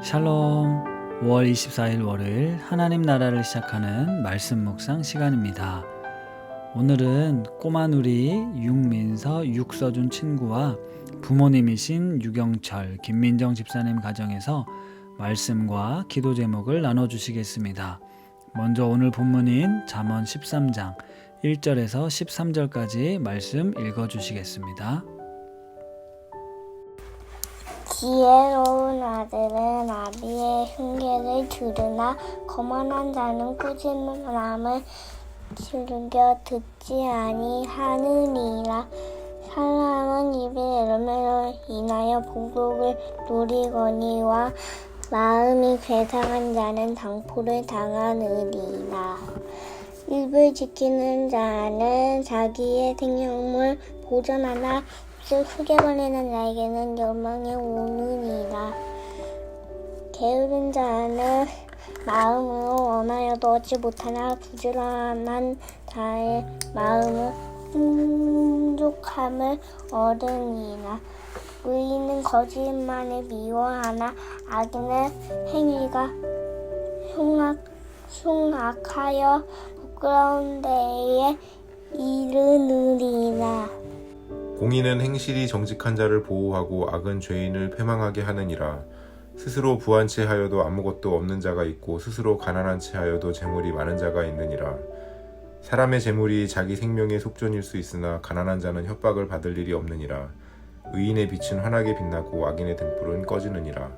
샬롬. 5월 24일 월요일 하나님 나라를 시작하는 말씀 묵상 시간입니다. 오늘은 꼬마 누리 육민서 육서준 친구와 부모님이신 유경철 김민정 집사님 가정에서 말씀과 기도 제목을 나눠주시겠습니다. 먼저 오늘 본문인 잠언 13장 1절에서 13절까지 말씀 읽어주시겠습니다. 지혜로운 아들은 아비의 흉계를 들으나 거만한 자는 꾸짖음을 즐겨 듣지 아니하느니라. 사람은 입의 열매로 인하여 복록을 누리거니와 마음이 괴상한 자는 당포를 당하느니라. 입을 지키는 자는 자기의 생명을 보존하나 흙에 걸리는 자에게는 열망이 오느니라. 게으른 자는 마음으로 원하여도 얻지 못하나 부지런한 자의 마음은 풍족함을 얻으니라. 의인은 거짓말을 미워하나 악인의 행위가 흉악하여 부끄러운 데에 이르느니라. 공의는 행실이 정직한 자를 보호하고 악은 죄인을 패망하게 하느니라. 스스로 부한 채 하여도 아무것도 없는 자가 있고 스스로 가난한 채 하여도 재물이 많은 자가 있느니라. 사람의 재물이 자기 생명의 속전일 수 있으나 가난한 자는 협박을 받을 일이 없느니라. 의인의 빛은 환하게 빛나고 악인의 등불은 꺼지느니라.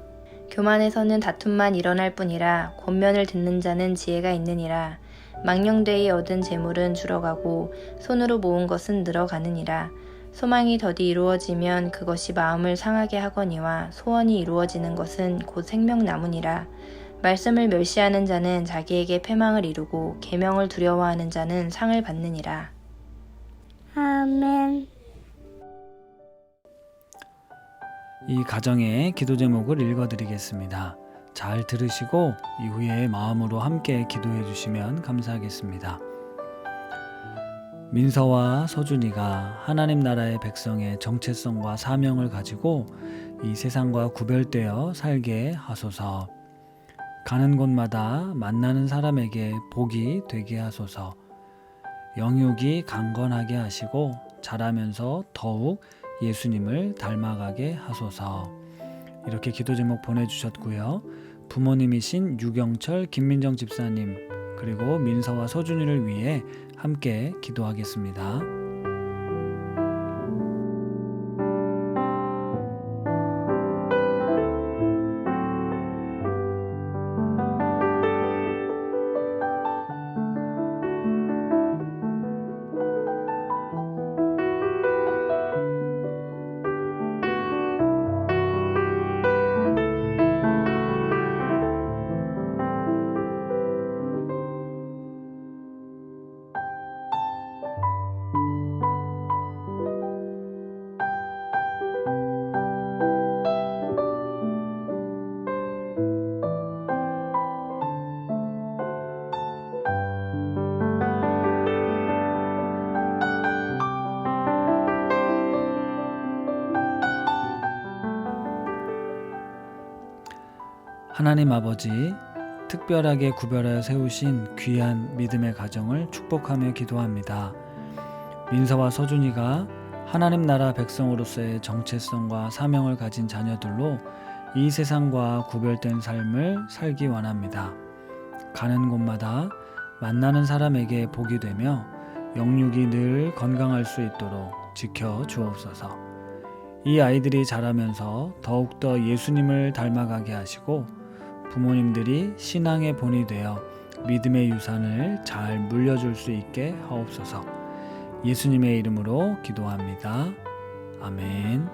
교만에서는 다툼만 일어날 뿐이라 권면을 듣는 자는 지혜가 있느니라. 망령되이 얻은 재물은 줄어가고 손으로 모은 것은 늘어가느니라. 소망이 더디 이루어지면 그것이 마음을 상하게 하거니와 소원이 이루어지는 것은 곧 생명나무니라. 말씀을 멸시하는 자는 자기에게 패망을 이루고 계명을 두려워하는 자는 상을 받느니라. 아멘. 이 가정의 기도 제목을 읽어드리겠습니다. 잘 들으시고 이후에 마음으로 함께 기도해 주시면 감사하겠습니다. 민서와 서준이가 하나님 나라의 백성의 정체성과 사명을 가지고 이 세상과 구별되어 살게 하소서. 가는 곳마다 만나는 사람에게 복이 되게 하소서. 영육이 강건하게 하시고 자라면서 더욱 예수님을 닮아가게 하소서. 이렇게 기도 제목 보내주셨고요. 부모님이신 유경철 김민정 집사님 그리고 민서와 서준이를 위해 함께 기도하겠습니다. 하나님 아버지, 특별하게 구별하여 세우신 귀한 믿음의 가정을 축복하며 기도합니다. 민서와 서준이가 하나님 나라 백성으로서의 정체성과 사명을 가진 자녀들로 이 세상과 구별된 삶을 살기 원합니다. 가는 곳마다 만나는 사람에게 복이 되며 영육이 늘 건강할 수 있도록 지켜 주옵소서. 이 아이들이 자라면서 더욱더 예수님을 닮아가게 하시고 부모님들이 신앙의 본이 되어 믿음의 유산을 잘 물려줄 수 있게 하옵소서. 예수님의 이름으로 기도합니다. 아멘.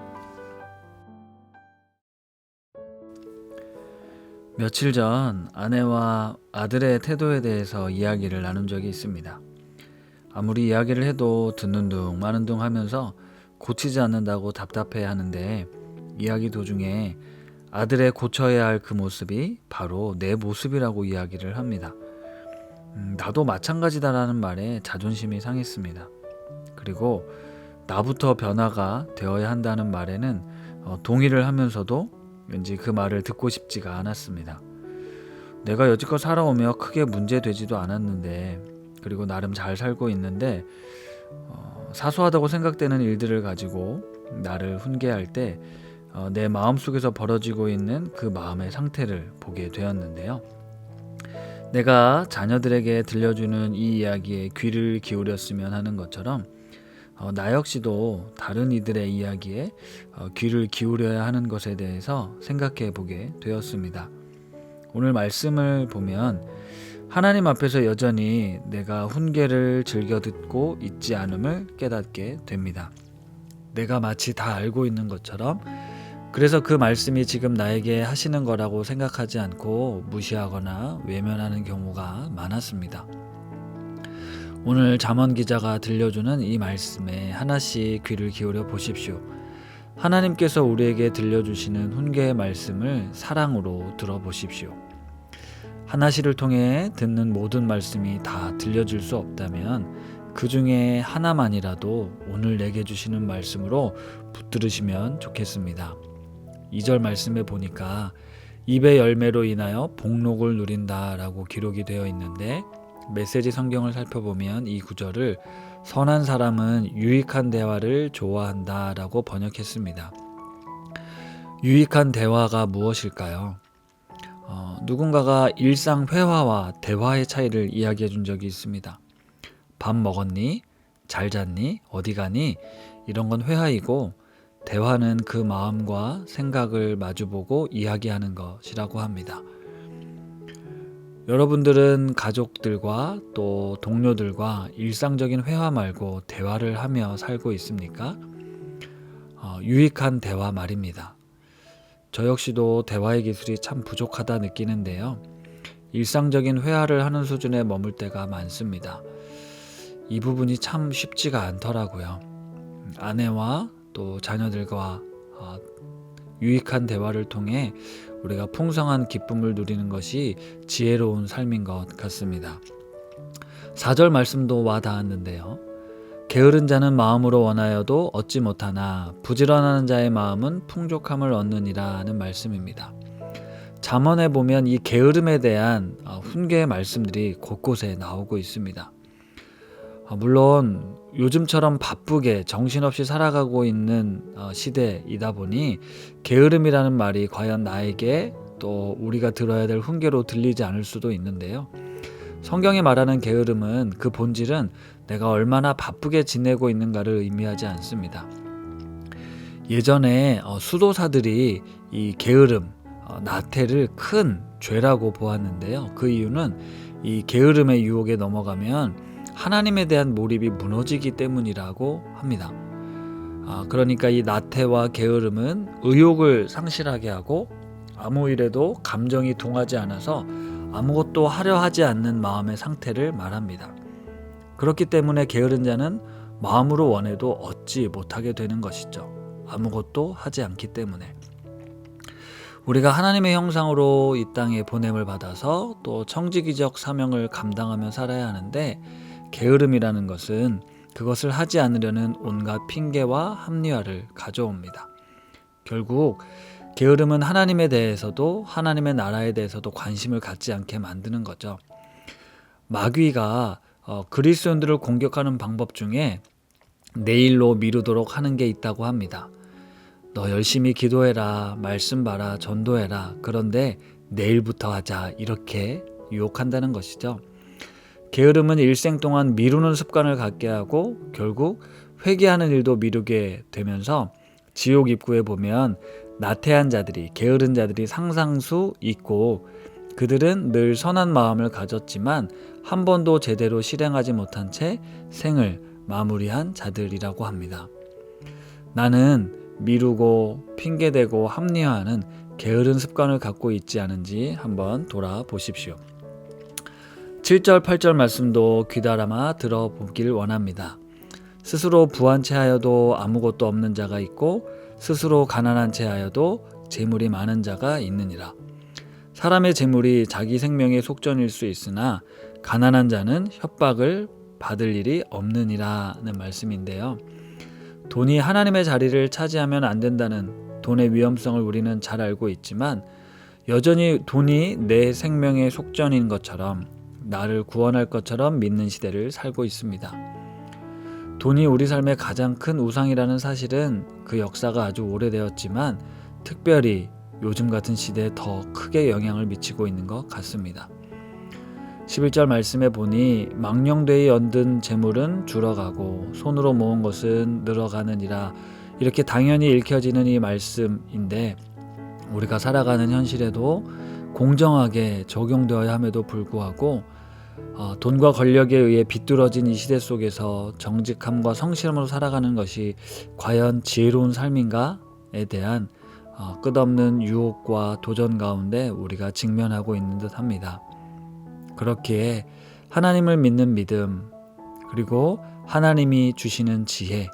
며칠 전 아내와 아들의 태도에 대해서 이야기를 나눈 적이 있습니다. 아무리 이야기를 해도 듣는 둥 마는 둥 하면서 고치지 않는다고 답답해 하는데 이야기 도중에 아들의 고쳐야 할 그 모습이 바로 내 모습이라고 이야기를 합니다. 나도 마찬가지다라는 말에 자존심이 상했습니다. 그리고 나부터 변화가 되어야 한다는 말에는 동의를 하면서도 왠지 그 말을 듣고 싶지가 않았습니다. 내가 여지껏 살아오며 크게 문제되지도 않았는데, 그리고 나름 잘 살고 있는데 사소하다고 생각되는 일들을 가지고 나를 훈계할 때 내 마음속에서 벌어지고 있는 그 마음의 상태를 보게 되었는데요. 내가 자녀들에게 들려주는 이 이야기에 귀를 기울였으면 하는 것처럼 나 역시도 다른 이들의 이야기에 귀를 기울여야 하는 것에 대해서 생각해 보게 되었습니다. 오늘 말씀을 보면 하나님 앞에서 여전히 내가 훈계를 즐겨 듣고 있지 않음을 깨닫게 됩니다. 내가 마치 다 알고 있는 것처럼, 그래서 그 말씀이 지금 나에게 하시는 거라고 생각하지 않고 무시하거나 외면하는 경우가 많았습니다. 오늘 잠언 기자가 들려주는 이 말씀에 하나씩 귀를 기울여 보십시오. 하나님께서 우리에게 들려주시는 훈계의 말씀을 사랑으로 들어보십시오. 하나씩을 통해 듣는 모든 말씀이 다 들려줄 수 없다면 그 중에 하나만이라도 오늘 내게 주시는 말씀으로 붙들으시면 좋겠습니다. 2절 말씀에 보니까 입의 열매로 인하여 복록을 누린다라고 기록이 되어 있는데, 메시지 성경을 살펴보면 이 구절을 선한 사람은 유익한 대화를 좋아한다라고 번역했습니다. 유익한 대화가 무엇일까요? 누군가가 일상 회화와 대화의 차이를 이야기해 준 적이 있습니다. 밥 먹었니? 잘 잤니? 어디 가니? 이런 건 회화이고, 대화는 그 마음과 생각을 마주보고 이야기하는 것이라고 합니다. 여러분들은 가족들과 또 동료들과 일상적인 회화 말고 대화를 하며 살고 있습니까? 유익한 대화 말입니다. 저 역시도 대화의 기술이 참 부족하다 느끼는데요. 일상적인 회화를 하는 수준에 머물 때가 많습니다. 이 부분이 참 쉽지가 않더라고요. 아내와 또 자녀들과 유익한 대화를 통해 우리가 풍성한 기쁨을 누리는 것이 지혜로운 삶인 것 같습니다. 4절 말씀도 와 닿았는데요. 게으른 자는 마음으로 원하여도 얻지 못하나 부지런하는 자의 마음은 풍족함을 얻느니라는 말씀입니다. 잠언에 보면 이 게으름에 대한 훈계의 말씀들이 곳곳에 나오고 있습니다. 물론 요즘처럼 바쁘게 정신없이 살아가고 있는 시대이다 보니 게으름이라는 말이 과연 나에게 또 우리가 들어야 될 훈계로 들리지 않을 수도 있는데요. 성경이 말하는 게으름은 그 본질은 내가 얼마나 바쁘게 지내고 있는가를 의미하지 않습니다. 예전에 수도사들이 이 게으름, 나태를 큰 죄라고 보았는데요. 그 이유는 이 게으름의 유혹에 넘어가면 하나님에 대한 몰입이 무너지기 때문이라고 합니다. 그러니까 이 나태와 게으름은 의욕을 상실하게 하고 아무 일에도 감정이 동하지 않아서 아무것도 하려 하지 않는 마음의 상태를 말합니다. 그렇기 때문에 게으른 자는 마음으로 원해도 얻지 못하게 되는 것이죠. 아무것도 하지 않기 때문에. 우리가 하나님의 형상으로 이 땅에 보냄을 받아서 또 청지기적 사명을 감당하며 살아야 하는데, 게으름이라는 것은 그것을 하지 않으려는 온갖 핑계와 합리화를 가져옵니다. 결국 게으름은 하나님에 대해서도 하나님의 나라에 대해서도 관심을 갖지 않게 만드는 거죠. 마귀가 그리스도인들을 공격하는 방법 중에 내일로 미루도록 하는 게 있다고 합니다. 너 열심히 기도해라, 말씀 봐라, 전도해라. 그런데 내일부터 하자, 이렇게 유혹한다는 것이죠. 게으름은 일생 동안 미루는 습관을 갖게 하고 결국 회개하는 일도 미루게 되면서 지옥 입구에 보면 나태한 자들이, 게으른 자들이 상상수 있고, 그들은 늘 선한 마음을 가졌지만 한 번도 제대로 실행하지 못한 채 생을 마무리한 자들이라고 합니다. 나는 미루고 핑계대고 합리화하는 게으른 습관을 갖고 있지 않은지 한번 돌아보십시오. 7절 8절 말씀도 귀담아 들어보길 원합니다. 스스로 부한 채 하여도 아무것도 없는 자가 있고 스스로 가난한 채 하여도 재물이 많은 자가 있느니라. 사람의 재물이 자기 생명의 속전일 수 있으나 가난한 자는 협박을 받을 일이 없느니라는 말씀인데요. 돈이 하나님의 자리를 차지하면 안 된다는 돈의 위험성을 우리는 잘 알고 있지만 여전히 돈이 내 생명의 속전인 것처럼 나를 구원할 것처럼 믿는 시대를 살고 있습니다. 돈이 우리 삶의 가장 큰 우상이라는 사실은 그 역사가 아주 오래되었지만 특별히 요즘 같은 시대에 더 크게 영향을 미치고 있는 것 같습니다. 11절 말씀에 보니 망령되이 얻은 재물은 줄어가고 손으로 모은 것은 늘어가느니라, 이렇게 당연히 읽혀지는 이 말씀인데 우리가 살아가는 현실에도 공정하게 적용되어야 함에도 불구하고 돈과 권력에 의해 비뚤어진 이 시대 속에서 정직함과 성실함으로 살아가는 것이 과연 지혜로운 삶인가에 대한 끝없는 유혹과 도전 가운데 우리가 직면하고 있는 듯 합니다. 그렇기에 하나님을 믿는 믿음, 그리고 하나님이 주시는 지혜,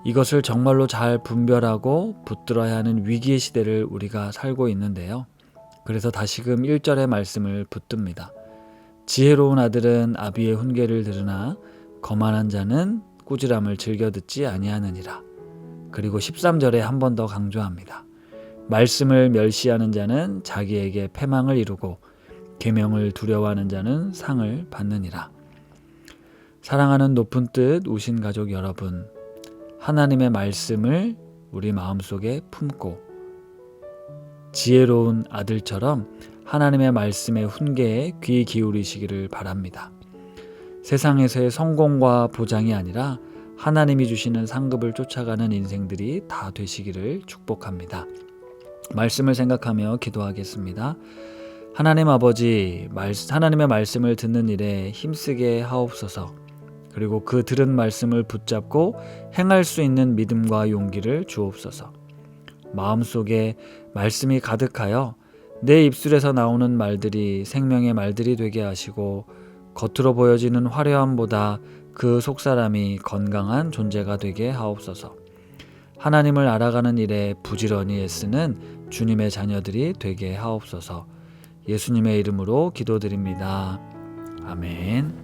이것을 정말로 잘 분별하고 붙들어야 하는 위기의 시대를 우리가 살고 있는데요. 그래서 다시금 1절의 말씀을 붙듭니다. 지혜로운 아들은 아비의 훈계를 들으나 거만한 자는 꾸지람을 즐겨 듣지 아니하느니라. 그리고 13절에 한 번 더 강조합니다. 말씀을 멸시하는 자는 자기에게 패망을 이루고 계명을 두려워하는 자는 상을 받느니라. 사랑하는 높은 뜻 우신 가족 여러분, 하나님의 말씀을 우리 마음속에 품고 지혜로운 아들처럼 하나님의 말씀의 훈계에 귀 기울이시기를 바랍니다. 세상에서의 성공과 보장이 아니라 하나님이 주시는 상급을 쫓아가는 인생들이 다 되시기를 축복합니다. 말씀을 생각하며 기도하겠습니다. 하나님 아버지, 하나님의 말씀을 듣는 일에 힘쓰게 하옵소서. 그리고 그 들은 말씀을 붙잡고 행할 수 있는 믿음과 용기를 주옵소서. 마음속에 말씀이 가득하여 내 입술에서 나오는 말들이 생명의 말들이 되게 하시고 겉으로 보여지는 화려함보다 그 속사람이 건강한 존재가 되게 하옵소서. 하나님을 알아가는 일에 부지런히 애쓰는 주님의 자녀들이 되게 하옵소서. 예수님의 이름으로 기도드립니다. 아멘.